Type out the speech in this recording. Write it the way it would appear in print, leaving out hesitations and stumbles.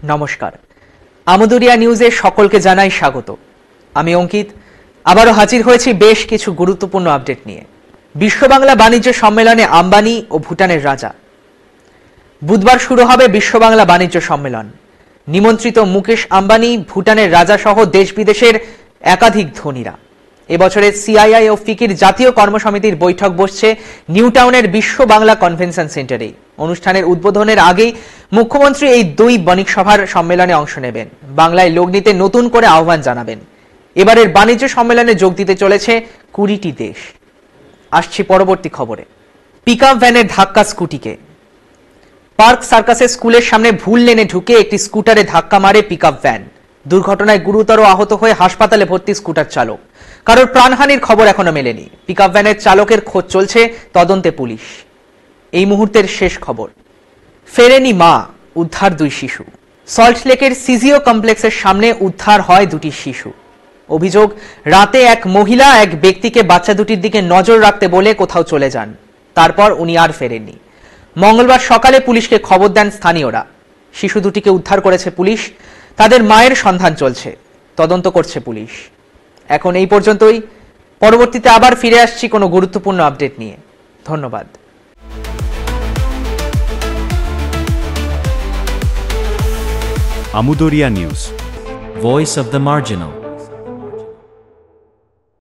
নমস্কার, আমদুরিয়া নিউজে সকলকে জানাই স্বাগত। আমি অঙ্কিত আবারও হাজির হয়েছি বেশ কিছু গুরুত্বপূর্ণ আপডেট নিয়ে। বিশ্ব বাংলা বাণিজ্য সম্মেলনে আম্বানি ও ভুটানের রাজা। বুধবার শুরু হবে বিশ্ব বাংলা বাণিজ্য সম্মেলন। নিমন্ত্রিত মুকেশ আম্বানি, ভুটানের রাজা সহ দেশ বিদেশের একাধিক ধনীরা। এবছরের সিআইআই ও ফিকির জাতীয় কর্মসমিতির বৈঠক বসছে নিউ টাউনের বিশ্ব বাংলা কনভেনশন সেন্টারে। অনুষ্ঠানের উদ্বোধনের আগেই মুখ্যমন্ত্রী এই দুই বণিক সভার সম্মেলনে অংশ নেবেন, বাংলায় লোক নিতে নতুন করে আহ্বান জানাবেন। এবারের বাণিজ্য সম্মেলনে যোগ দিতে চলেছে 20টি দেশ। আসছি পরবর্তী খবরে। পিকআপ ভ্যানের ধাক্কা স্কুটিকে। পার্ক সার্কাসের স্কুলের সামনে ভুল লেনে ঢুকে একটি স্কুটারে ধাক্কা মারে পিকআপ ভ্যান। দুর্ঘটনায় গুরুতর আহত হয়ে হাসপাতালে ভর্তি স্কুটার চালক। কারোর প্রাণহানির খবর এখনো মেলেনি। পিকআপ ভ্যানের চালকের খোঁজ চলছে, তদন্তে পুলিশ। এই মুহূর্তের শেষ খবর। ফেরেনি মা, উদ্ধার 2 শিশু। সল্টলেকের সিজিও কমপ্লেক্সের সামনে উদ্ধার হয় 2টি শিশু। অভিযোগ, রাতে এক মহিলা এক ব্যক্তিকে বাচ্চা দুটির দিকে নজর রাখতে বলে কোথাও চলে যান, তারপর উনি আর ফেরেননি। মঙ্গলবার সকালে পুলিশকে খবর দেন স্থানীয়রা। শিশু দুটিকে উদ্ধার করেছে পুলিশ। তাদের মায়ের সন্ধান চলছে, তদন্ত করছে পুলিশ। এখন এই পর্যন্তই। পরবর্তীতে আবার ফিরে আসছি কোনো গুরুত্বপূর্ণ আপডেট নিয়ে। ধন্যবাদ। Amudoria News, Voice of the Marginal.